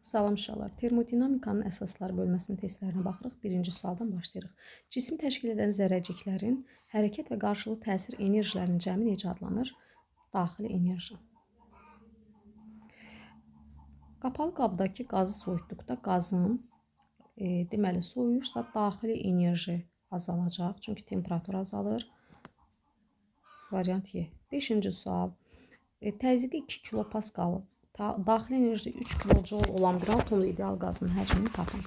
Salam uşaqlar. Termodinamikanın əsasları bölməsinin testlərinə baxırıq. Birinci sualdan başlayırıq. Cismi təşkil edən zərrəciklərin hərəkət və qarşılıqlı təsir enerjilərinin cəmi necə adlanır? Daxili enerji. Qapalı qabdakı qazı soyutduqda qazın deməli soyuyursa daxili enerji azalacaq. Çünki temperatur azalır. Variant Y. 5-ci sual. Təzyiqi 2 kilopascal, daxili enerjisi 3 kilojoule olan bir atomlu ideal qazın həcmini tapın.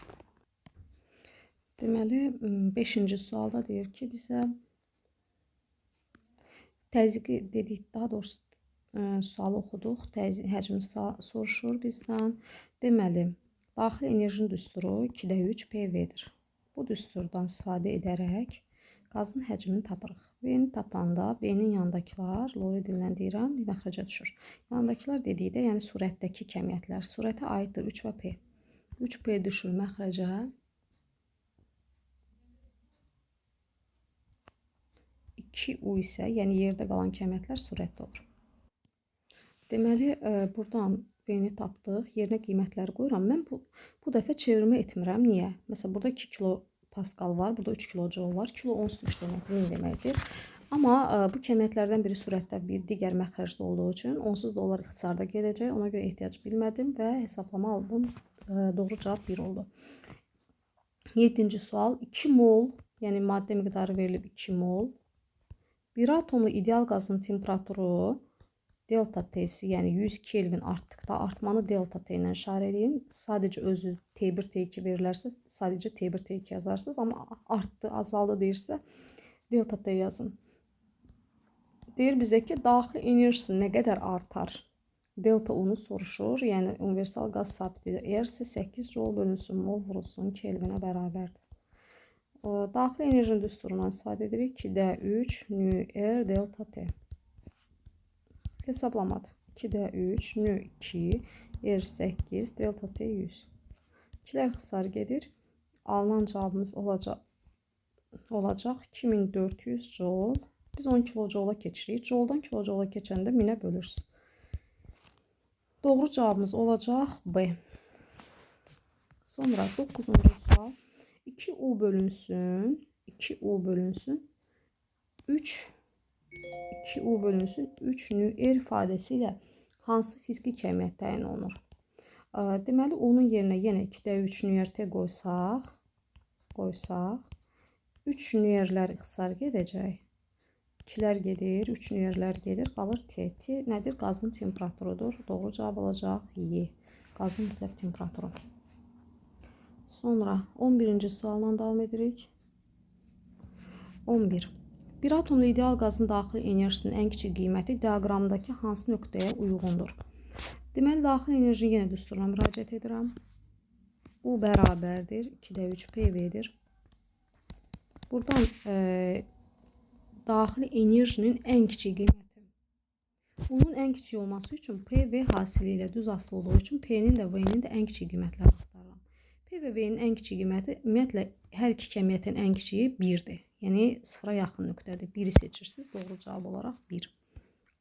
Deməli, 5-ci sualda deyir ki, bizə təzyiqi dedik, daha doğrusu sualı oxuduq, həcmi soruşur bizdən. Deməli, daxili enerjinin düsturu 2-də 3 PV-dir. Bu düsturdan istifadə edərək qazın həcmini tapırıq. V-ni tapanda B-nin yanındakılar, lori dilindən deyirəm, məxrəcə düşür. Yanındakılar dedikdə, yəni surətdəki kəmiyyətlər, surətə aiddir 3 və P. 3P düşür məxrəcə. 2U isə, yəni yerdə qalan kəmiyyətlər surətdə olur. Deməli, buradan V-ni tapdıq, yerinə qiymətləri qoyuram. Mən bu dəfə çevirmə etmirəm. Niyə? Məsələn, burada 2 kilopascal var, burada 3 kilojoule var. Kilo onsuz 3 deməkdir. Amma bu kəmiyyətlərdən biri surətdə, bir digər məxrəcdə olduğu üçün onsuz da onlar ixtisarda gedəcək. Ona görə ehtiyac bilmədim və hesablama aldım. Doğru cavab 1 oldu. 7-ci sual. 2 mol, yəni maddə miqdarı verilib 2 mol. Bir atomlu ideal qazın temperaturu delta T'si, yəni 100 Kelvin artdıqda artmanı delta T ilə işarə edin. Sadəcə özü T1, T2 verilərsə, sadəcə T1, T2 yazarsınız. Amma artdı, azaldı deyirsə, delta T yazın. Deyir bizə ki, daxili enerjisi nə qədər artar? Delta U'nu soruşur. Yəni, universal qaz sabitidir. R-si 8 joule bölünsün, mol vurulsun, Kelvinə bərabərdir. Daxili enerjinin düsturundan istifadə edirik. 2-də 3 nü R delta T. Hesablamadı. 2-də 3 nü 2 R 8 delta T 100. 2-lər ixtisar gedir. Alınan cavabımız olacaq 2400 joule. Biz 10 kilojoule'a keçirik. Joule'dan kilojoule'a keçəndə 1000'ə bölürsün. Doğru cavabımız olacaq B. Sonra 9-cu sual. 2U bölünsün 3 nü R ifadəsi ilə hansı fiziki kəmiyyət təyin olunur? Deməli, onun yerinə yenə 2-də 3 nü R qoysaq 3 nü R'lər ixtisar gedəcək. 2'lər gedir, 3 nü R'lər gedir, qalır T. T nədir? Qazın temperaturudur. Doğru cavab olacaq Y. Qazın mütləq temperaturu. Sonra 11-ci sualla davam edirik. 11. Bir atomlu ideal qazın daxili enerjisinin ən kiçik qiyməti diaqramdakı hansı nöqtəyə uyğundur? Deməli, daxili enerji yenə düsturuna müraciət edirəm. U bərabərdir. 2-də 3 PV'dir. Buradan daxili enerjinin ən kiçik qiyməti. Bunun ən kiçik olması üçün PV hasili ilə düz asılı olduğu üçün P'nin də V'nin də ən kiçik qiymətləri axtarıram. P və V'nin ən kiçik qiyməti ümumiyyətlə hər iki kəmiyyətin ən kiçiyi 1'dir. Yəni 0'a yaxın nöqtədir. 1'i seçirsiniz. Doğru cavab olaraq 1.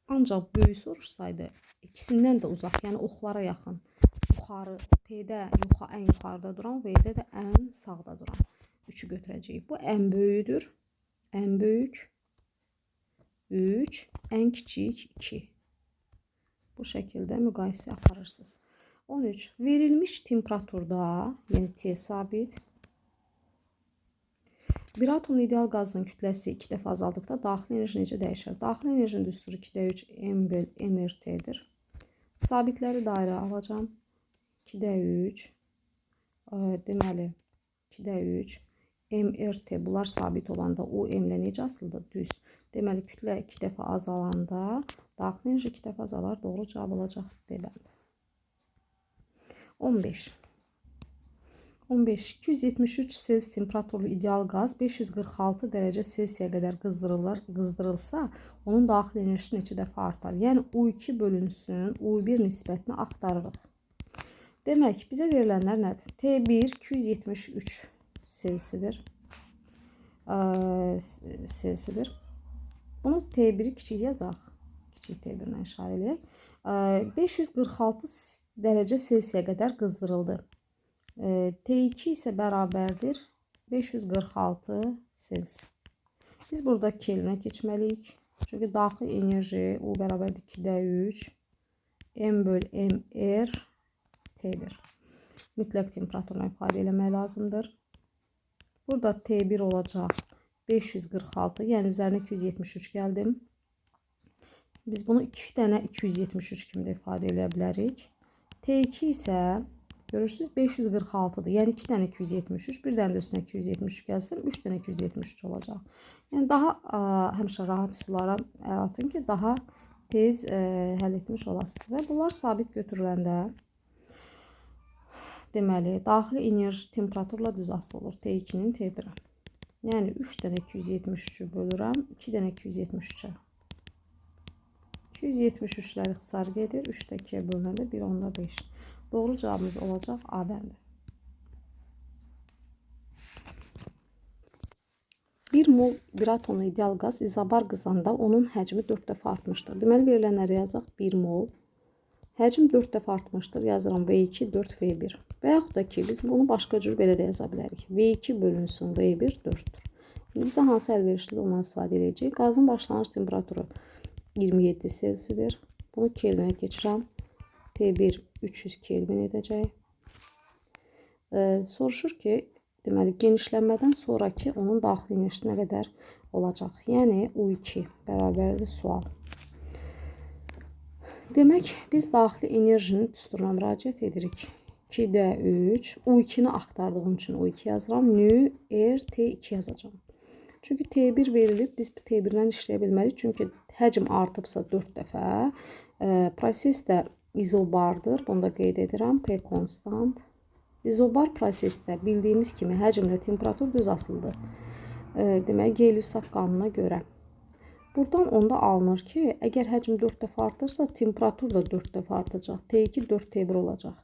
Ancaq böyük soruşsaydı ikisindən də uzaq, yəni oxlara yaxın. Yuxarı, P'də ən yuxarıda duran, V'də də ən sağda duran. 3'ü götürəcəyik. Bu ən böyüdür. Ən böyük 3, ən kiçik 2. Bu şəkildə müqayisə aparırsınız. 13. Verilmiş temperaturda, yəni T sabit, bir atomlu ideal qazın kütləsi 2 dəfə azaldıqda daxili enerji necə dəyişir? Daxili enerjinin düsturu 2'də 3 M böl MRT'dir. Sabitləri dairə alacağım. 2'də 3 deməli 2'də 3 MRT, bunlar sabit olanda U M ilə necə asılıdır? Düz. Deməli, kütlə 2 dəfə azalanda daxili enerji 2 dəfə azalar. Doğru cavab olacaq D bəndi. 15. 273 Celsius temperaturlu ideal qaz 546 dərəcə Celsiyə qədər qızdırılsa, onun daxili enerjisi neçə dəfə artar? Yəni U2 bölünsün, U1 nisbətini axtarırıq. Demək, bizə verilənlər nədir? T1 273 Celsidir. Bunu T1'i kiçik yazaq. Kiçik T1'lə işarə edək. 546 dərəcə Selsiyə qədər qızdırıldı. T2 isə bərabərdir 546 Selsi. Biz burada Kelvinə keçməliyik. Çünki daxil enerji U bərabərdir 2D3 M böl MR T'dir. Mütləq temperaturla ifadə eləmək lazımdır. Burada T1 olacaq 546, yəni üzərinə 273 gəldim. Biz bunu 2 dənə 273 kimi də ifadə edə bilərik. T2 isə görürsünüz 546'dır. Yəni 2 dənə 273, bir dənə də üstünə 273 gəlsəm 3 dənə 273 olacaq. Yəni daha həmişə rahat üsullara əl atın ki, daha tez həll etmiş olasınız. Və bunlar sabit götürüləndə deməli, daxili enerji temperaturla düz asılı olur T2-nin T1'ə. Yəni 3 dənə 273'ü bölürəm 2 dənə 273'ə. 273'lər ixtisar gedir. 3 də 2'yə bölünəndə 1/5. Doğru cavabımız olacaq A bəndi. 1 mol bir atomlu ideal qaz izobar qızanda onun həcmi 4 dəfə artmışdır. Deməli, verilənləri yazaq. 1 mol. Həcm 4 dəfə artmışdır. Yazıram V2, 4, V1. Və yaxud da ki, biz bunu başqa cür belə də yaza bilərik. V2 bölünsün V1, 4'dür. Bizə hansı əlverişli ondan istifadə edəcəyik? Qazın başlanğıc temperaturu 27 Selsidir. Bunu Kelvinə keçirəm. T1 300 Kelvin edəcək. Soruşur ki, deməli, genişlənmədən sonraki onun daxili enerjisi nə qədər olacaq? Yəni, U2 bərabərdir sual. Demək, biz daxili enerjinin düsturuna müraciət edirik. 2D3, U2'ni axtardığım üçün U2 yazıram. Nü, R, T2 yazacağım. Çünki T1 verilib, biz T1'dən işləyə bilməliyik. Çünki həcm artıbsa 4 dəfə. Proses də izobardır. Bunu da qeyd edirəm. P konstant. İzobar prosesdə bildiyimiz kimi həcmlə temperatur düz asılıdır. Demək, Gey-Lussac qanununa görə. Buradan onda alınır ki, əgər həcm 4 dəfə artırsa, temperatur da 4 dəfə artacaq. T2 4 T1 olacaq.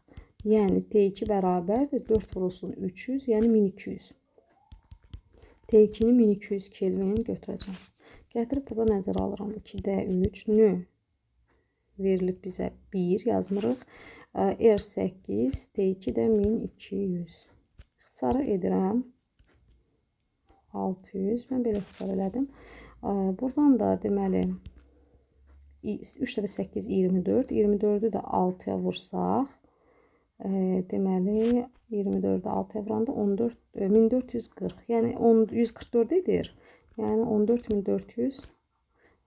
Yəni T2 bərabərdir 4 vurulsun 300, yəni 1200. T2'ni 1200 Kelvin götürəcəm. Gətirib burada nəzərə alıram. 2D3 nü verilib bizə 1 yazmırıq. R8 T2 də 1200. İxtisarı edirəm. 600. Mən belə ixtisar elədim. Buradan da deməli 3 dəfə 8 24. 24'ü də 6'ya vursaq deməli 24'ü 6'ya vuranda 1440. Yəni 144 edir. Yəni 14400.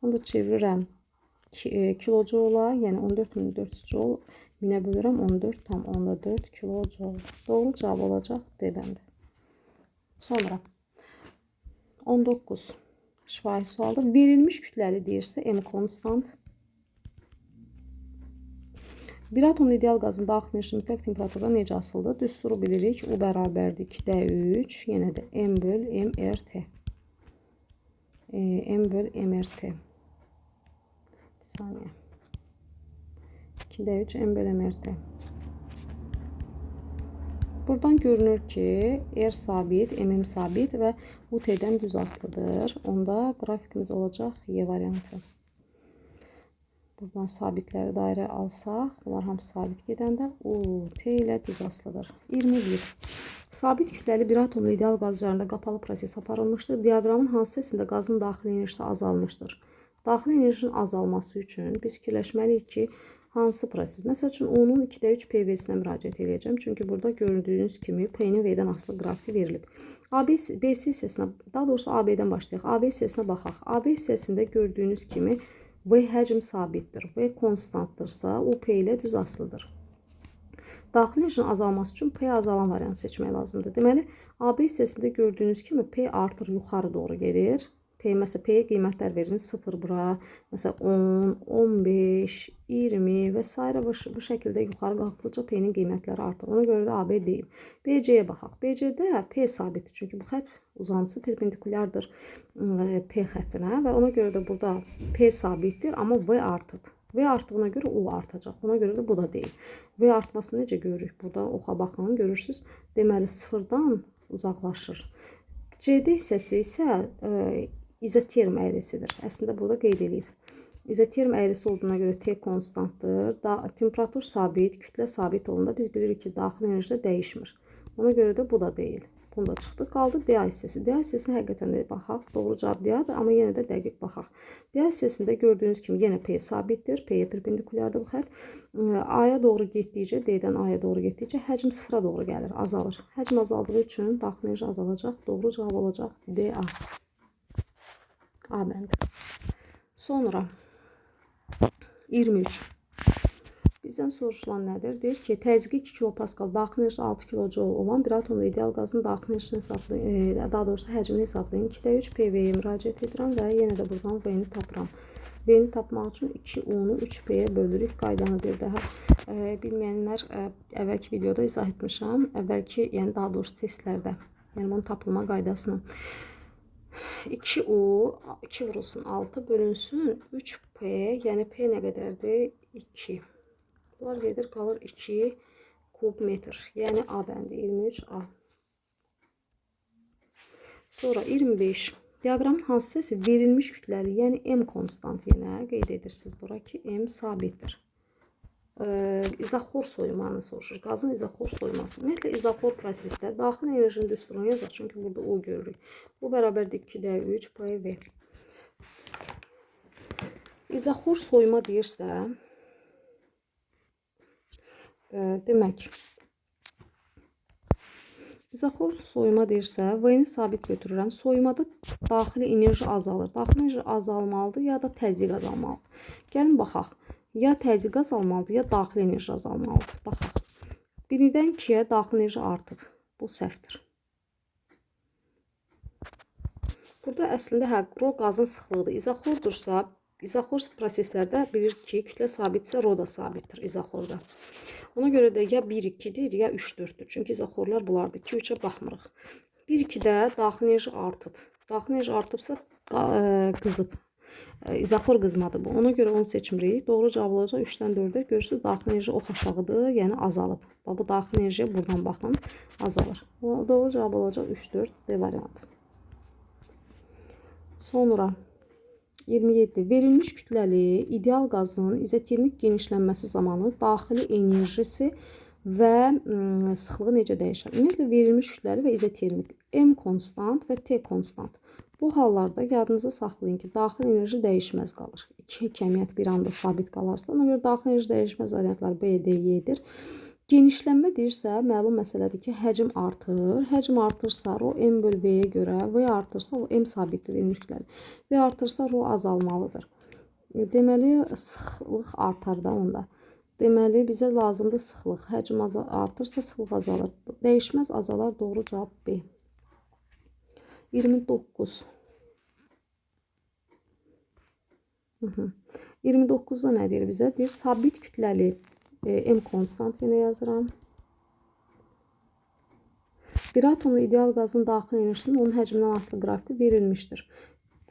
Onu da çevirirəm kilojoula. Yəni 14400 joule minə bölürəm 14,4 kilojoule. Doğru cavab olacaq D bəndi. Sonra 19 şifahi sualda verilmiş kütləli deyirsə M konstant. Bir atomlu ideal qazın daxil enerjisi mütləq temperaturda necə asılıdır? Düsturu bilirik. U bərabərdir 2D3. Yenə də M böl MRT. M böl MRT. Bir saniyə. 2D3 M böl MRT. Buradan görünür ki, R sabit, MM sabit və U T'dən düz asılıdır. Onda qrafikimiz olacaq Y variantı. Buradan sabitləri dairə alsaq, bunlar hamısı sabit gedəndə U, T ilə düz asılıdır. 21. Sabit kütləli bir atomlu ideal qaz üzərində qapalı proses aparılmışdır. Diaqramın hansı hissəsində qazın daxili enerjisi azalmışdır? Daxili enerjinin azalması üçün biz fikirləşməliyik ki, hansı proses? Məsəl üçün, onun 2D3 PV-sinə müraciət edəcəm. Çünki burada gördüyünüz kimi P-nin V-dən asılı qrafiki verilib. BC hissəsinə, daha doğrusu AB-dən başlayaq. AB hissəsinə baxaq. AB hissəsində gördüyünüz kimi V həcm sabitdir. V konstantdırsa, o P ilə düz asılıdır. Daxili enerjinin azalması üçün P azalan variantı seçmək lazımdır. Deməli, AB hissəsində gördüyünüz kimi P artır, yuxarı doğru gedir. Məsələn, P-yə qiymətlər verin. 0 bura, məsələn 10, 15, 20 və s. bu şəkildə yuxarı qalxdıqca P-nin qiymətləri artır. Ona görə də AB deyil. BC-yə baxaq. BC-də P sabitdir. Çünki bu xətt uzantısı perpendikulardır P xəttinə və ona görə də burada P sabitdir, amma V artıb. V artdığına görə U artacaq. Ona görə də bu da deyil. V artmasını necə görürük? Burada oxa baxın, görürsünüz. Deməli, sıfırdan uzaqlaşır. CD hissəsi isə izoterm əyrisidir. Əslində burada qeyd edilib. İzoterm əyrisi olduğuna görə T konstantdır. Temperatur sabit, kütlə sabit olanda biz bilirik ki, daxili enerji dəyişmir. Ona görə də bu da deyil. Bunu da çıxdı. Qaldı D hissəsi. D hissəsinə həqiqətən də baxaq. Doğru cavab D-dir, amma yenə də dəqiq baxaq. D hissəsində gördüyünüz kimi yenə P sabitdir. P-yə perpendikulярdır bu xətt. A-ya doğru getdikcə, D-dən A-ya doğru getdikcə həcm sıfıra doğru gəlir, azalır. Həcm azaldığı üçün daxili enerji azalacaq. Doğru cavab olacaq D-A. A bəndi. Sonra 23. Bizdən soruşulan nədir? Deyir ki, təzyiqi 2 kilopascal, daxili enerjisi 6 kilojoule olan bir atomlu ideal qazın daxili enerjisini hesablayın, daha doğrusu həcmini hesablayın. 2-də 3 PV-yə müraciət edirəm və yenə də buradan V-ni tapıram. V-ni tapmaq üçün 2U-nu 3P-yə bölürük. Qaydanı bir daha bilməyənlər əvvəlki videoda izah etmişəm. Əvvəlki, yəni daha doğrusu testlərdə. Yəni bunun tapılma qaydasını. 2U, 2 vurulsun 6 bölünsün 3P, yəni P nə qədərdir? 2. Bunlar gedir, qalır 2 kub metr. Yəni A bəndi 23A. Sonra 25. Diaqramın hansı hissəsi verilmiş kütləli, yəni M konstant yenə qeyd edirsiniz bura ki, M sabitdir. İzoxor soyumanı soruşur. Qazın izoxor soyuması. Ümumiyyətlə, izoxor prosesdə daxili enerjinin düsturunu yazaq. Çünki burada O görürük. Bu bərabərdir 2-də 3 PV. İzoxor soyuma deyirsə, demək, İzoxor soyuma deyirsə, V-ni sabit götürürəm. Soyumada daxili enerji azalır. Daxili enerji azalmalıdır, ya da təzyiq azalmalıdır. Gəlin baxaq. Ya təzyiq azalmalıdır, ya daxili enerji azalmalıdır. Baxaq. 1-dən 2-yə daxili enerji artıb. Bu səhvdir. Burada əslində rho qazın sıxlığıdır. İzoxordursa, izoxor proseslərdə bilir ki, kütlə sabitsə, rho da sabitdir izoxorda. Ona görə də ya 1-2-dir, ya 3-4-dür. Çünki izoxorlar bunlardır. 2-3-ə baxmırıq. 1-2-də daxili enerji artıb. Daxili enerji artıbsa, qızıb. İzoxor qızmadır bu. Ona görə onu seçmirik. Doğru cavab olacaq 3-dən 4-ə. Görürsünüz, daxili enerji ox aşağıdır, yəni azalıb. Bu daxili enerjiyə buradan baxın, azalır. Doğru cavab olacaq 3-4 D variantı. Sonra 27. Verilmiş kütləli ideal qazın izotermik genişlənməsi zamanı daxili enerjisi və sıxlığı necə dəyişər? Ümumiyyətlə, verilmiş kütləli və izotermik M konstant və T konstant. Bu hallarda yadınızda saxlayın ki, daxili enerji dəyişməz qalır. İki kəmiyyət bir anda sabit qalarsa, ona görə daxili enerji dəyişməz variantlar B, D, Y-dir. Genişlənmə deyirsə, məlum məsələdir ki, həcm artır. Həcm artırsa, rho M böl V-yə görə, V artırsa, o M sabitdir, verilmiş kütləli. V artırsa, rho azalmalıdır. Deməli, sıxlıq artar da onda. Deməli, bizə lazımdır sıxlıq. Həcm artırsa, sıxlıq azalır. Dəyişməz azalar, doğru cavab B. 29. 29-da nə deyir bizə? Deyir, sabit kütləli M konstant yenə yazıram. Bir atomlu ideal qazın daxili enerjisinin onun həcmindən asılı qrafiki verilmişdir.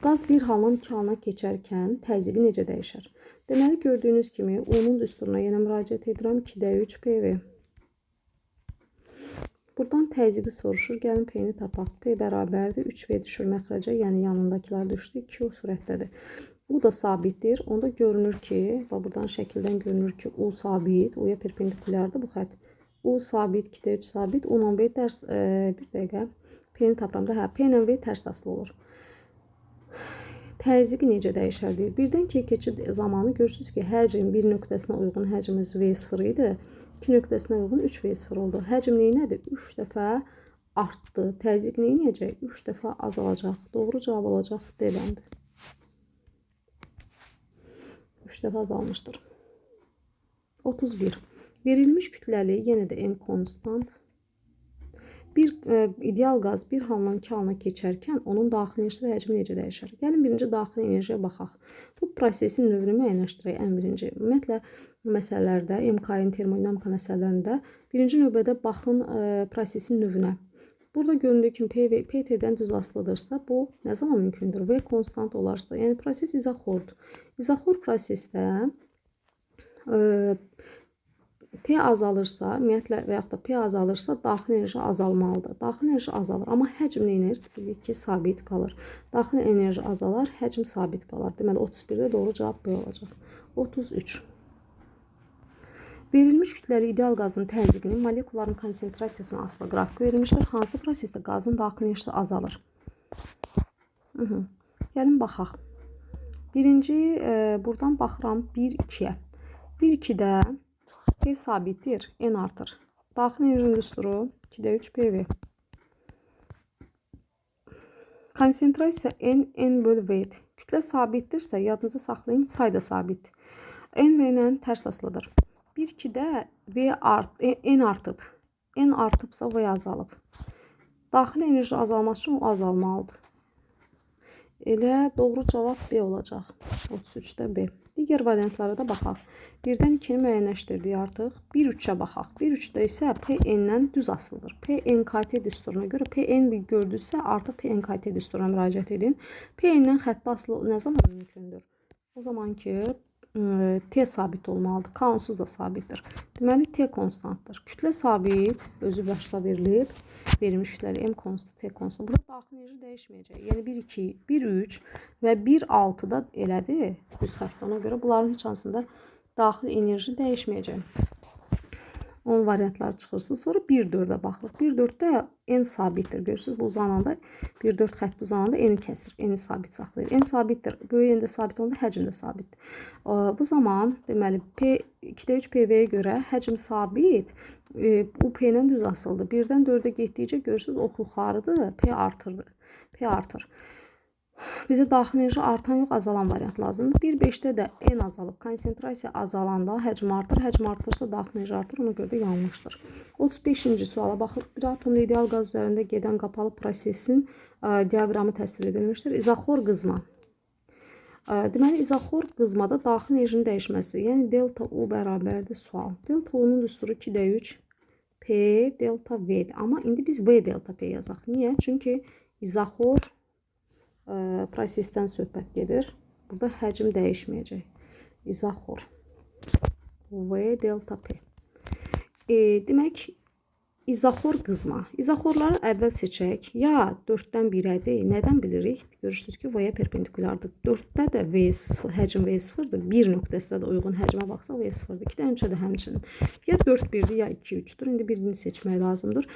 Qaz bir haldan 2 halına keçərkən təzyiqi necə dəyişər? Deməli, gördüyünüz kimi onun düsturuna yenə müraciət edirəm. 2-də 3 PV. Buradan təzyiqi soruşur. Gəlin P-ni tapaq. P bərabərdir. 3V düşür məxrəcə, yəni yanındakılar düşdü. 2 sürətdədir. U da sabitdir. Onda görünür ki, buradan şəkildən görünür ki, U sabit. U-ya perpendikulyardır bu xətt. U sabit, 2-də 3 sabit. U ilə V tərs, bir dəqiqə. P-ni tapıram da, P ilə V tərs asılı olur. Təzyiqi necə dəyişər deyir. Birdən 2-yə keçid zamanı görürsünüz ki, həcm bir nöqtəsinə uyğun həcmimiz V0 idi. 2 nöqtəsinə uyğun 3V0 oldu. Həcm neynədir? 3 dəfə artdı. Təzyiq neynəyəcək? 3 dəfə azalacaq. Doğru cavab olacaq D bəndi. 3 dəfə azalmışdır. 31. Verilmiş kütləli, yenə də M konstant. Bir ideal qaz bir haldan 2 halına keçərkən onun daxili enerjisi və həcmi necə dəyişər? Gəlin birinci daxili enerjiyə baxaq. Bu prosesin növünü müəyyənləşdirək ən birinci. Ümumiyyətlə, məsələlərdə, MK-nin termodinamika məsələlərində birinci növbədə baxın prosesin növünə. Burada göründüyü kimi PT-dən düz asılıdırsa, bu nə zaman mümkündür? V konstant olarsa, yəni proses izoxordur. İzoxor prosesdə T azalırsa, ümumiyyətlə və yaxud da P azalırsa, daxili enerji azalmalıdır. Daxili enerji azalır, amma həcm nə edir? Bilirik ki, sabit qalır. Daxili enerji azalar, həcm sabit qalar. Deməli, 31-də doğru cavab B olacaq. 33. Verilmiş kütləli ideal qazın təzyiqinin molekuların konsentrasiyasına asılı qrafik verilmişdir. Hansı prosesdə qazın daxili enerjisi azalır? Gəlin baxaq. Birinci, buradan baxıram 1-2-yə. 1-2-də P sabitdir, N artır. Daxili enerji düsturu 2'də 3 PV. Konsentrasiya N bölü V. Kütlə sabitdirsə, yadınızı saxlayın, say da sabit. N və ilə tərs asılıdır. 1-2-də N artıb. N artıbsa V azalıb. Daxili enerji azalması üçün o azalmalıdır. Elə doğru cavab B olacaq. 33'də B. Digər variantlara da baxaq. 1-dən 2-ni müəyyənləşdirdik artıq. 1-3-ə baxaq. 1-3-də isə PN-dən düz asılıdır. PNKT düsturuna görə PN bir gördünüzsə artıq PNKT düsturuna müraciət edin. PN-dən xətti asılı nə zaman mümkündür? O zaman ki T sabit olmalıdır. K onsuz da sabitdir. Deməli T konstantdır. Kütlə sabit, özü başda verilib. Verilmiş kütləli M konstant, T konstant. Burada daxili enerji dəyişməyəcək. Yəni 1-2, 1-3 və 1-6-da elədir. Düz xəttə. Ona görə bunların heç hansında daxili enerji dəyişməyəcək. 10 variantlar çıxırsın. Sonra 1-4-ə baxırıq. 1-4-də N sabitdir. Görürsünüz, bu uzananda 1-4 xətti uzananda N-i kəsir. N-i sabit saxlayır. N sabitdir. Böyük N-də sabit olanda həcm də sabitdir. Bu zaman deməli 2'də 3 PV-yə görə həcm sabit. Bu P-lə düz asıldı. 1-dən 4-ə getdikcə görürsünüz, ox yuxarıdır. P artırdı. P artır. Bizə daxili enerji artan yox, azalan variant lazımdır. 1-5-də də N azalıb. Konsentrasiya azalanda həcm artır. Həcm artırsa daxili enerji artır. Ona görə də yanlışdır. 35-ci suala baxırıq. Bir atomlu ideal qaz üzərində gedən qapalı prosesin diaqramı təsvir edilmişdir. İzoxor qızma. Deməli, izoxor qızmada daxili enerjinin dəyişməsi. Yəni, delta U bərabərdir sual. Delta U-nun düsturu 2'də 3 P delta V-dir. Amma indi biz V delta P yazaq. Niyə? Çünki izoxor prosesdən söhbət gedir. Burada həcm dəyişməyəcək. İzoxor V delta P. Demək, izoxor qızma. İzoxorları əvvəl seçək. Ya 4-dən 1-ədir. Nədən bilirik? Görürsünüz ki, V-yə perpendikulardır. 4-də də həcm V0-dır. 1 nöqtəsində də uyğun həcmə baxsaq V0-dır. 2-dən 3-ə də həmçinin. Ya 4-1-dir, ya 2-3-dür. İndi birini seçmək lazımdır.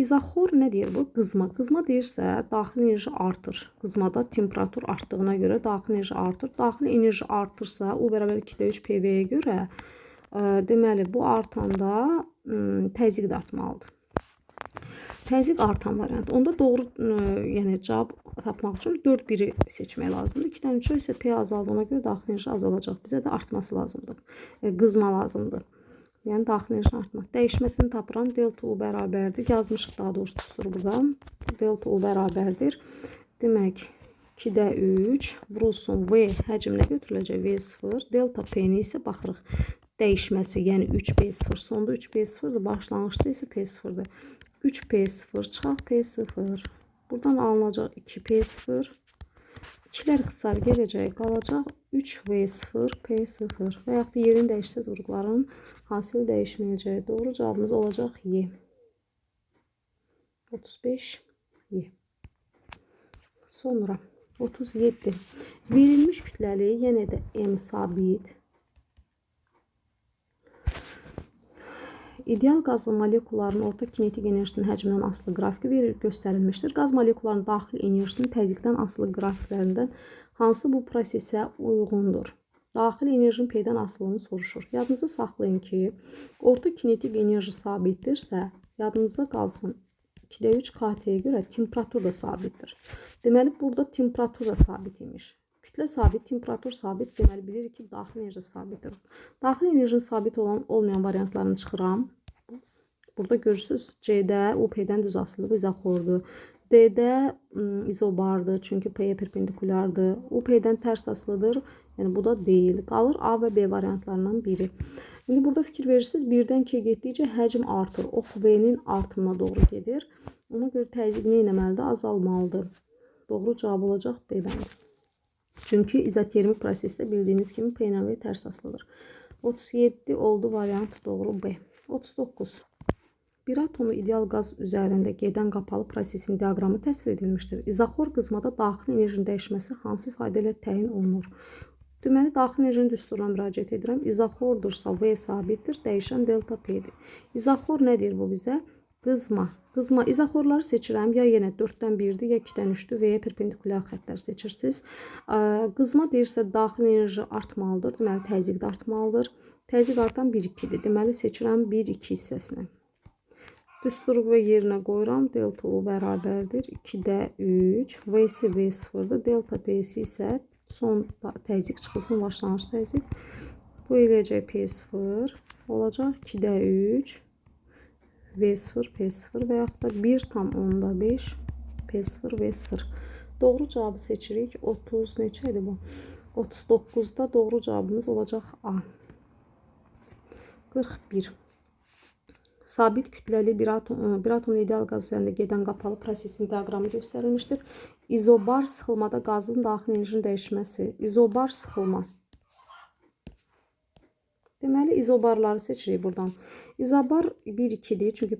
İzoxor nə deyir bu? Qızma. Qızma deyirsə, daxili enerji artır. Qızmada temperatur artdığına görə daxili enerji artır. Daxili enerji artırsa, U bərabər 2'də 3 PV-yə görə deməli, bu artanda təzyiq də artmalıdır. Təzyiq artan variant. Onda doğru yəni cavab tapmaq üçün 4-1-i seçmək lazımdır. 2'dən 3'ə isə P azaldığına görə daxili enerji azalacaq. Bizə də artması lazımdır. Qızma lazımdır. Yəni daxili enerji artmaq. Dəyişməsini tapıram. Delta U bərabərdir. Yazmışıq daha doğrusu düsturu burada. Delta U bərabərdir. Demək 2'də 3 vurulsun V həcminə götürüləcək V0. Delta P-ni isə baxırıq. Dəyişməsi, yəni 3P0. Sonda 3P0-dır. Başlanğıçda isə P0-dır. 3P0 çıxaq P0. Buradan alınacaq 2P0. 2'lər ixtisar gedəcək. Qalacaq 3V0 P0. Və yaxud da yerini dəyişsəz vurğuların hasil dəyişməyəcək. Doğru cavabımız olacaq Y. 35 Y. Sonra 37. Verilmiş kütləli yenə də M sabit. İdeal qaz molekullarının orta kinetik enerjisinin həcmindən asılı qrafiki göstərilmişdir. Qaz molekullarının daxil enerjisinin təzyiqdən asılı qrafiklərindən hansı bu prosesə uyğundur? Daxil enerjinin P-dən asılılığını soruşur. Yadınızda saxlayın ki, orta kinetik enerji sabitdirsə, yadınızda qalsın 2'də 3 KT-yə görə temperatur da sabitdir. Deməli, burada temperatur da sabit imiş. Kütlə sabit, temperatur sabit. Deməli, bilirik ki, daxil enerji sabitdir. Daxil enerjinin sabit olmayan variantlarını çıxıram. Burada görürsünüz, C-də U P-dən düz asılı, bu izoxordur. D-də izobardır, çünki P-yə perpendikulardır. U P-dən tərs asılıdır, yəni bu da deyil. Qalır A və B variantlarından biri. İndi burada fikir verirsiniz, 1-dən 2-yə getdikcə həcm artır. Ox V-nin artımına doğru gedir. Ona görə təzyiq nə etməlidir? Azalmalıdır. Doğru cavab olacaq B bəndi. Çünki izotermik prosesdə bildiyiniz kimi P ilə V tərs asılıdır. 37 oldu variant doğru B. 39. Bir atomlu ideal qaz üzərində gedən qapalı prosesin diaqramı təsvir edilmişdir. İzoxor qızmada daxili enerjinin dəyişməsi hansı ifadə ilə təyin olunur? Deməli, daxili enerjinin düsturuna müraciət edirəm. İzoxordursa V sabitdir, dəyişən delta P'dir. İzoxor nədir bu bizə? Qızma. Qızma. İzoxorları seçirəm. Ya yenə 4-dən 1-dir, ya 2-dən 3-dür və ya perpendikulyar xəttlər seçirsiniz. Qızma deyirsə daxili enerji artmalıdır. Deməli, təzyiq də artmalıdır. Təzyiq artan 1-2-dir. Deməli, seçirəm 1-2 hissəsini. Düsturu V yerinə qoyuram. Delta U bərabərdir. 2-də 3. V-si V0-dır. Delta P'si isə son təzyiq çıxılsın, başlanğıc təzyiq. Bu eləyəcək P0 olacaq. 2-də 3. V0, P0 və yaxud da 1/10-5 P0, V0. Doğru cavabı seçirik. 30 neçə idi bu? 39'da doğru cavabımız olacaq A. 41. Sabit kütləli bir atomlu ideal qaz üzərində gedən qapalı prosesin diaqramı göstərilmişdir. İzobar sıxılmada qazın daxili enerjinin dəyişməsi. İzobar sıxılma. Deməli, izobarları seçirik buradan. İzobar 1-2'dir. Çünki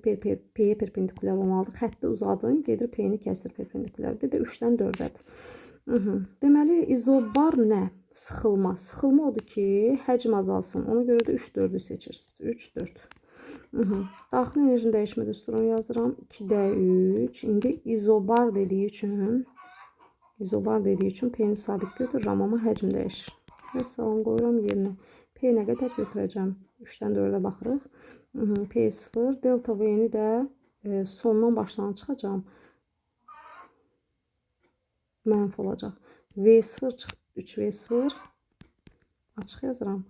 P'ye perpendikulyar olmalıdır. Xətti uzadın, gedir P'ni kəsir perpendikulyar. Bir də 3-dən 4-dədir. Deməli, izobar nə? Sıxılma. Sıxılma odur ki, həcm azalsın. Ona görə də 3-4'ü seçirsiniz. 3-4. Daxili enerjinin dəyişmə düsturunu yazıram. 2-də 3. İndi izobar dediyi üçün P'ni sabit götürürəm, amma həcm dəyişir. Məsələn, qoyuram yerinə. P nə qədər götürəcəm? 3-dən 4-ə baxırıq. P0, delta V'ni də sondan başdan çıxacam. Mənfi olacaq. V0 çıxdı. 3V0 açıq yazıram.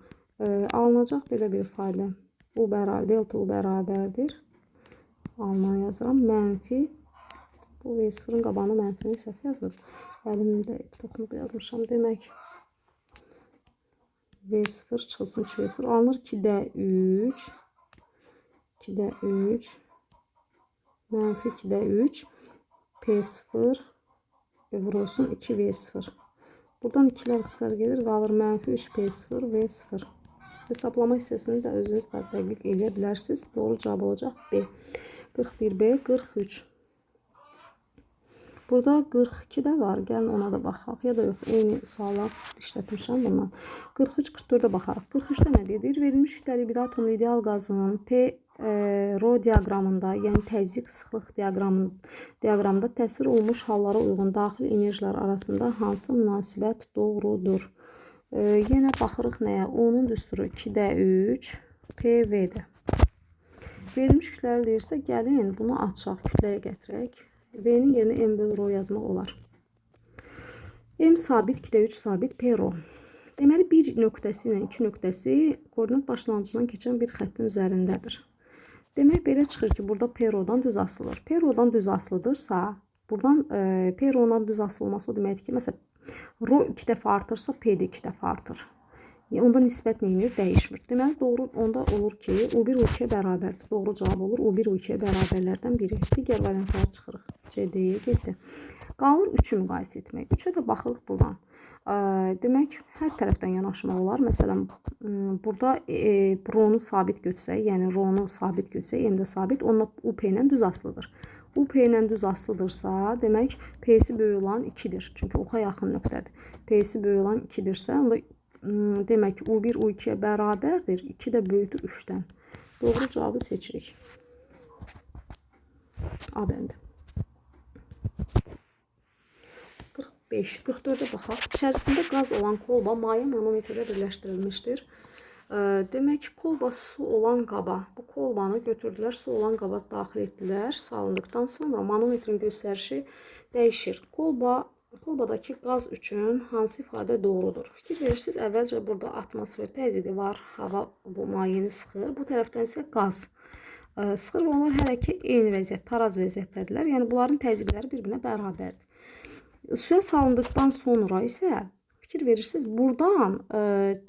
Alınacaq belə bir ifadə. Delta U bərabərdir. Alınan yazıram. Mənfi. Bu V0'ın qabağına mənfini səhv yazılır. Əlimdə toxunub yazmışam. Demək V0 çıxılsın 3V0 alınır 2-də 3. 2-də 3. Mənfi 2-də 3. P0 vurulsun 2V0. Buradan 2'lər xısar gedir. Qalır mənfi 3P0 V0. Hesablama hissəsini də özünüz də dəqiq eləyə bilərsiniz. Doğru cavab olacaq B. 41B, 43. Burada 42 də var. Gəlin ona da baxaq. Ya da yox, eyni suala işlətmişəm bundan. 43-44'ə baxarıq. 43'də nə dedir? Verilmiş kütləli bir atomlu ideal qazın P-Rho diaqramında, yəni təzyiq sıxlıq diaqramında təsvir olunmuş hallara uyğun daxili enerjilər arasında hansı münasibət doğrudur? Yenə baxırıq nəyə? Onun düsturu 2-də 3, PV-dir. Verilmiş kütləli deyirsə, gəlin bunu açaq, kütləyə gətirək. V'nin yerinə M bölü Rho yazmaq olar. M sabit, 2-də 3 sabit, P Rho. Deməli, bir nöqtəsi ilə 2 nöqtəsi koordinat başlanğıcından keçən bir xəttin üzərindədir. Demək, belə çıxır ki, burada P Rho-dan düz asılır. P Rho-dan düz asılıdırsa, buradan P Rho-dan düz asılması o deməkdir ki, məsələn, Rho 2 dəfə artırsa, P də 2 dəfə artır. Onda nisbət neyinir? Dəyişmir. Deməli, doğru onda olur ki, U1 U2'yə bərabərdir. Doğru cavab olur. U1 U2'yə bərabərlərdən biri. Digər variantlara çıxırıq. C-D'yə getdi. Qalır 3'ü müqayisə etmək. 3'ə də baxırıq buradan. Demək, hər tərəfdən yanaşmaq olar. Məsələn, burada Rho-nu sabit götürsək, yəni Rho-nu sabit götürsək, M də sabit, onunla UP ilə düz asılıdır. UP ilə düz asılıdırsa, demək, P'si böyük olan 2'dir. Çünki oxa yaxın nöqtədir. P'si böyük olan 2'dirsə, onda demək ki, U1 U2'yə bərabərdir. 2 də böyükdür 3'dən. Doğru cavabı seçirik. A bəndi. 45. 44'ə baxaq. İçərisində qaz olan kolba maye manometrdə birləşdirilmişdir. Demək ki, kolba su olan qaba, bu kolbanı götürdülər, su olan qaba daxil etdilər. Salındıqdan sonra manometrin göstərişi dəyişir. Kolbadakı qaz üçün hansı ifadə doğrudur? Fikir verirsiniz, əvvəlcə burada atmosfer təzyiqi var, hava bu mayeni sıxır. Bu tərəfdən isə qaz sıxır və onlar hələ ki eyni vəziyyət, taraz vəziyyətdədirlər. Yəni bunların təzyiqləri bir-birinə bərabərdir. Suya salındıqdan sonra isə fikir verirsiniz, buradan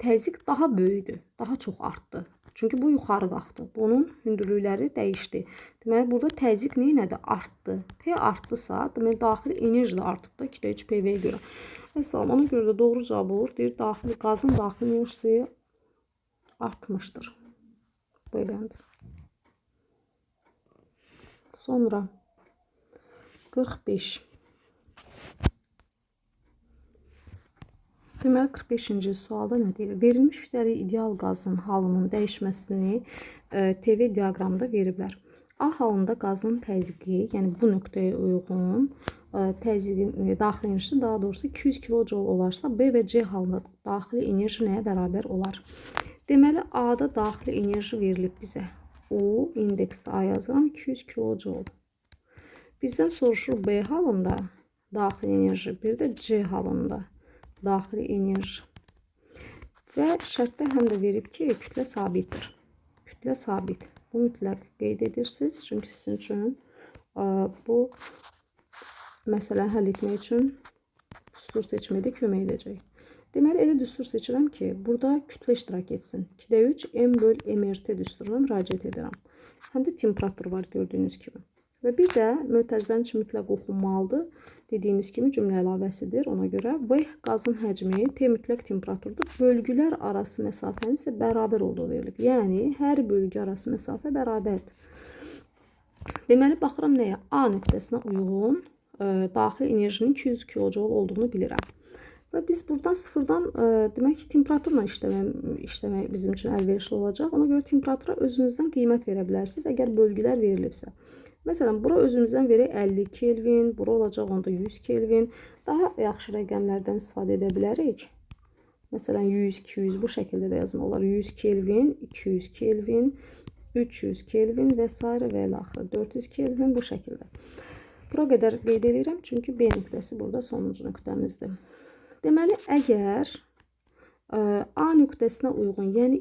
təzyiq daha böyükdür, daha çox artdı. Çünki bu yuxarı qalxdı. Bunun hündürlükləri dəyişdi. Deməli, burada təzyiq neynədir? Artdı. P artdısa, deməli, daxili enerji də artıb da 2-də 3 PV-yə görə. Məsələn, ona görə də doğru cavab olur. Deyir, qazın daxili enerjisi artmışdır. Belədir. Sonra 45. Deməli 45-ci sualda nə deyir? Verilmiş kütləli ideal qazın halının dəyişməsini TV diaqramında veriblər. A halında qazın təzyiqi, yəni bu nöqtəyə uyğun təzyiqin daxili enerjisi daha doğrusu 200 kilojoule olarsa, B və C halında daxili enerji nəyə bərabər olar? Deməli A-da daxili enerji verilib bizə. O indeksdə A yazıram 200 kilojoule. Bizdən soruşur B halında daxili enerji, bir də C halında daxili enerji. Və şərtdə həm də verib ki, kütlə sabitdir. Kütlə sabit. Bu mütləq qeyd edirsiniz. Çünki sizin üçün bu məsələni həll etmək üçün düstur seçməkdə kömək edəcək. Deməli, elə düstur seçirəm ki, burada kütlə iştirak etsin. 2-də 3 M böl MRT düsturuna müraciət edirəm. Həm də temperatur var gördüyünüz kimi. Və bir də mötərizənin üçün mütləq oxunmalıdır. Dediyimiz kimi cümlə əlavəsidir. Ona görə V qazın həcmi T mütləq temperaturdur. Bölgülər arası məsafənin isə bərabər olduğu verilib. Yəni, hər bölgü arası məsafə bərabərdir. Deməli, baxıram nəyə? A nöqtəsinə uyğun daxili enerjinin 200 kilojoule olduğunu bilirəm. Və biz buradan sıfırdan demək ki, temperaturla işləmək bizim üçün əlverişli olacaq. Ona görə temperatura özünüzdən qiymət verə bilərsiniz, əgər bölgülər verilibsə. Məsələn, bura özümüzdən verək 50 Kelvin, bura olacaq onda 100 Kelvin. Daha yaxşı rəqəmlərdən istifadə edə bilərik. Məsələn, 100, 200 bu şəkildə də yazmaq olar. 100 Kelvin, 200 Kelvin, 300 Kelvin və s. və ilə axırı 400 Kelvin bu şəkildə. Bura qədər qeyd edirəm, çünki B nöqtəsi burada sonuncu nöqtəmizdir. Deməli, əgər A nöqtəsinə uyğun, yəni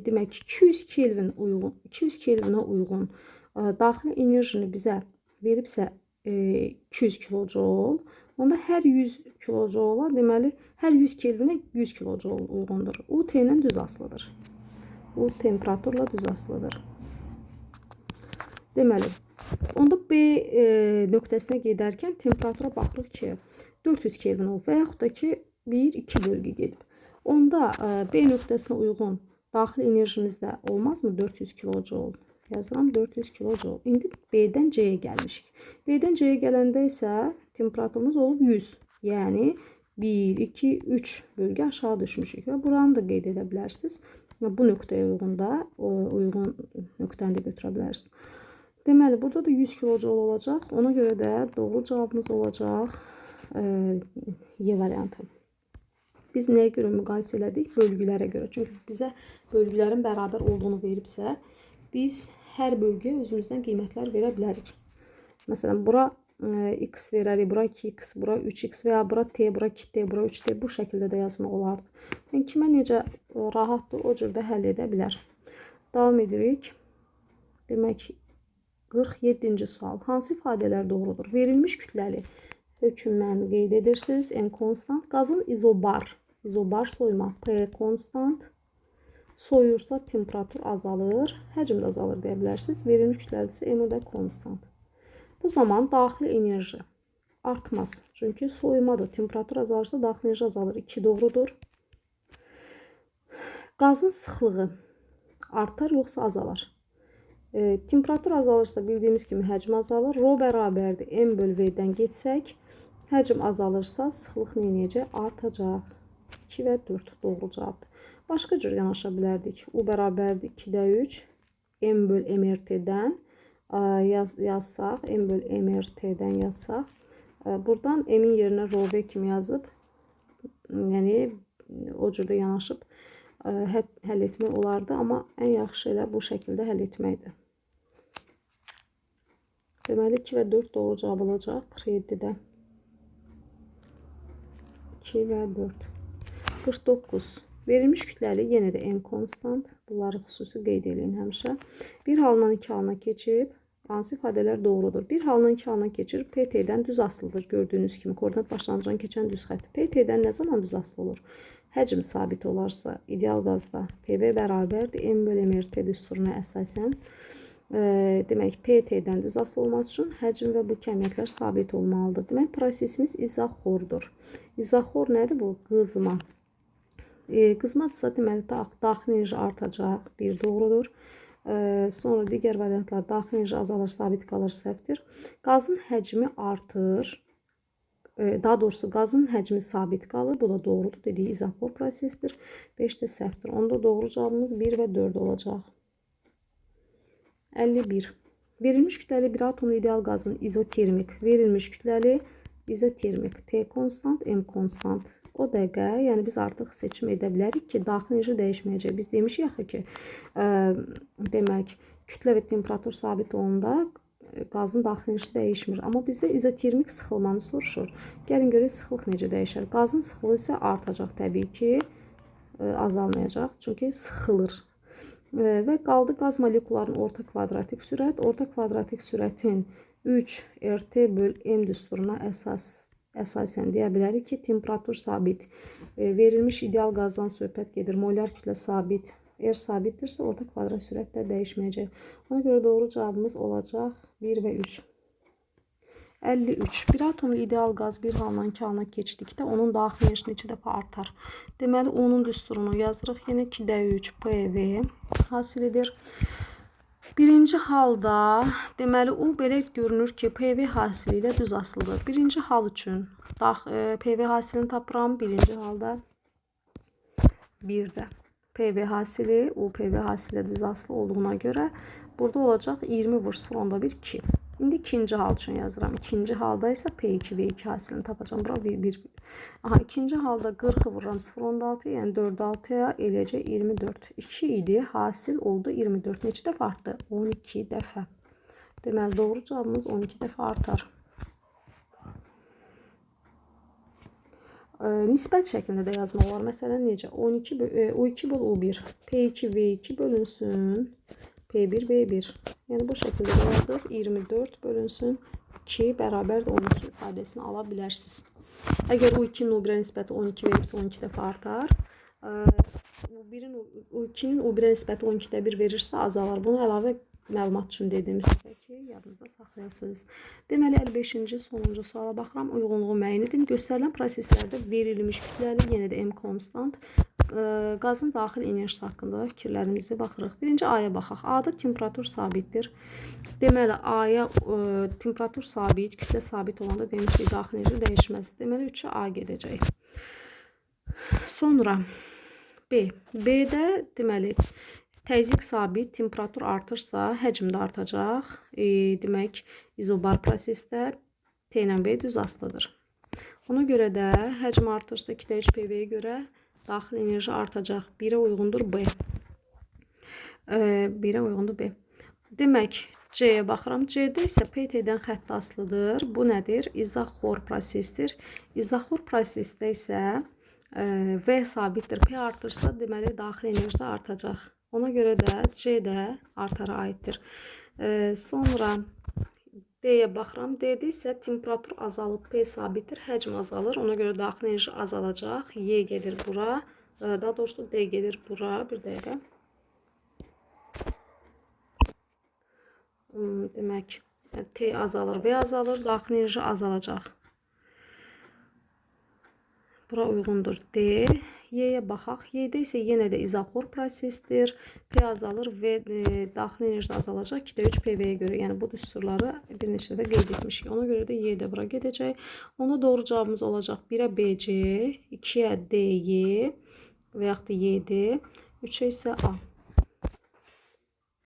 demək ki, 200 Kelvinə uyğun daxili enerjini bizə veribsə 200 kilojoule, onda hər 100 kilojoule, deməli, hər 100 Kelvinə 100 kilojoule uyğundur. U T ilə düz asılıdır. U temperaturla düz asılıdır. Deməli, onda B nöqtəsinə gedərkən temperatura baxırıq ki, 400 Kelvin olub və yaxud da ki, 1-2 bölgü gedib. Onda B nöqtəsinə uyğun daxili enerjimiz də olmazmı? 400 kilojoule. Yazıram 400 kilojoule. İndi B-dən C-yə gəlmişik. B-dən C-yə gələndə isə temperaturumuz olub 100. Yəni 1, 2, 3 bölgə aşağı düşmüşük və buranı da qeyd edə bilərsiniz. Bu nöqtəyə uyğun nöqtəni də götürə bilərsiniz. Deməli, burada da 100 kilojoule olacaq. Ona görə də doğru cavabımız olacaq Y variantı. Biz nəyə görə müqayisə elədik? Bölgülərə görə. Çünki bizə bölgülərin bərabər olduğunu veribsə, biz hər bölgüyə özümüzdən qiymətlər verə bilərik. Məsələn, bura x verərik, bura 2x, bura 3x və ya bura t, bura 2t, bura 3t bu şəkildə də yazmaq olardı. Yəni, kimə necə rahatdır, o cür də həll edə bilər. Davam edirik. Demək, 47-ci sual. Hansı ifadələr doğrudur? Verilmiş kütləli hökməni qeyd edirsiniz. M konstant. Qazın izobar soyuma P konstant. Soyursa temperatur azalır, həcm də azalır deyə bilərsiniz. Verilmiş kütləlisə M də konstant. Bu zaman daxili enerji artmaz. Çünki soyumadır. Temperatur azalırsa daxili enerji azalır. 2 doğrudur. Qazın sıxlığı artar yoxsa azalar? Temperatur azalırsa bildiyimiz kimi həcm azalır. Rho bərabərdir. M böl V-dən getsək, həcm azalırsa sıxlıq neyəcək? Artacaq. 2 və 4 doğru cavabdır. Başqa cür yanaşa bilərdik. U bərabərdir 2-də 3. M böl MRT-dən yazsaq, M böl MRT-dən yazsaq, buradan M-in yerinə rho V kimi yazıb, yəni o cürdə yanaşıb həll etmək olardı. Amma ən yaxşı elə bu şəkildə həll etməkdir. Deməli, 2 və 4 doğru cavab olacaq. 47-də. 2 və 4. 49. Verilmiş kütləli yenə də M konstant. Bunları xüsusi qeyd edin həmişə. Bir halından 2 halına keçib, hansı ifadələr doğrudur? Bir halından 2 halına keçir, PT-dən düz asılıdır. Gördüyünüz kimi, koordinat başlanğıcından keçən düz xətt. PT-dən nə zaman düz asılı olur? Həcm sabit olarsa, ideal qazda PV bərabərdir. M böl MRT düsturuna əsasən, demək, PT-dən düz asılı olması üçün həcm və bu kəmiyyətlər sabit olmalıdır. Demək, prosesimiz izoxordur. İzoxor nədir bu? Qızma. Qızmadırsa deməli daxili enerji artacaq. 1 doğrudur. Sonra digər variantlar daxili enerji azalır, sabit qalır, səhvdir. Qazın həcmi artır. Daha doğrusu qazın həcmi sabit qalır. Bu da doğrudur. Dediyi izofor prosesdir. 5 də səhvdir. Onda doğru cavabımız 1 və 4 olacaq. 51. Verilmiş kütləli bir atomlu ideal qazın izotermik, verilmiş kütləli izotermik, T konstant, M konstant. O dəqiqə, yəni biz artıq seçim edə bilərik ki, daxili enerji dəyişməyəcək. Biz demişik axı ki, demək, kütlə və temperatur sabit olanda qazın daxili enerjisi dəyişmir. Amma bizdə izotermik sıxılmanı soruşur. Gəlin görək sıxılıq necə dəyişər. Qazın sıxılığı isə artacaq təbii ki, azalmayacaq. Çünki sıxılır. Və qaldı qaz molekularının orta kvadratik sürət. Orta kvadratik sürətin 3 RT böl M düsturuna əsasən deyə bilərik ki, temperatur sabit. Verilmiş ideal qazdan söhbət gedir. Molar kütlə sabit. R sabitdirsə orta kvadrat sürət də dəyişməyəcək. Ona görə doğru cavabımız olacaq 1 və 3. 53. Bir atomlu ideal qaz bir haldan 2 halına keçdikdə onun daxili enerjisi neçə dəfə artar? Deməli, onun düsturunu yazırıq. Yenə 2D3 PV hasilidir. Birinci halda, deməli, o belə görünür ki, PV hasili ilə düz asılıdır. Birinci hal üçün PV hasilini tapıram. Birinci halda 1-də. PV hasili, o PV hasili ilə düz asılı olduğuna görə burada olacaq 20 vur 0, onda 1, 2. İndi ikinci hal üçün yazıram. İkinci halda isə P2 və 2 hasilini tapacağım. Bura 1. Aha, ikinci halda 40'ı vururam 0, 16, yəni 4, 6'ya eləcə 24. 2 idi, hasil oldu 24. Neçə dəfə artdı? 12 dəfə. Deməli, doğru cavabımız 12 dəfə artar. Nisbət şəklində də yazmaq olar. Məsələn, necə? U2 böl U1. P2 V2 bölünsün. P1 V1. Yəni bu şəkildə yazsınız. 24 bölünsün 2 bərabər 13 ifadəsini ala bilərsiniz. Əgər U2-nin U1-ə nisbəti 12 verirsə 12 dəfə artar. U2-nin U1-ə nisbəti 12-də 1 verirsə azalar. Bunu əlavə məlumat üçün dediyimiz sizə ki, yadınızda saxlayasınız. Deməli, 55-ci sonuncu suala baxıram. Uyğunluğu müəyyən edin. Göstərilən proseslərdə verilmiş kütləli, yenə də M konstant, qazın daxil enerjisi haqqında fikirlərimizi baxırıq. Birinci A-ya baxaq. A-da temperatur sabitdir. Deməli, A-ya temperatur sabit, kütlə sabit olanda demişdik, daxil enerji dəyişməz. Deməli, 3-ü A gedəcək. Sonra B. B-də deməli, təzyiq sabit, temperatur artırsa, həcm də artacaq. Demək, izobar prosesdə T ilə B düz asılıdır. Ona görə də həcm artırsa 2D3 PV-yə görə daxil enerji artacaq. 1-ə uyğundur B. 1-ə uyğundur B. Demək, C-yə baxıram. C-də isə PT-dən xətt asılıdır. Bu nədir? İzoxor prosesdir. İzoxor prosesdə isə V sabitdir. P artırsa, deməli, daxil enerji də artacaq. Ona görə də C də artara aiddir. Sonra D-yə baxıram. D-də isə temperatur azalıb, P sabitdir, həcm azalır. Ona görə daxil enerji azalacaq. Y gedir bura. Daha doğrusu D gedir bura. Bir dəqiqə. Demək, T azalır, V azalır, daxil enerji azalacaq. Bura uyğundur D. Y-yə baxaq. Y-də isə yenə də izoxor prosesdir. P azalır və daxil enerji azalacaq 2D3 PV-yə görə. Yəni bu düsturları bir neçə dəfə qeyd etmişik. Ona görə də Y də bura gedəcək. Onda doğru cavabımız olacaq 1-ə BC, 2-yə DY və yaxud da YD, 3-ə isə A.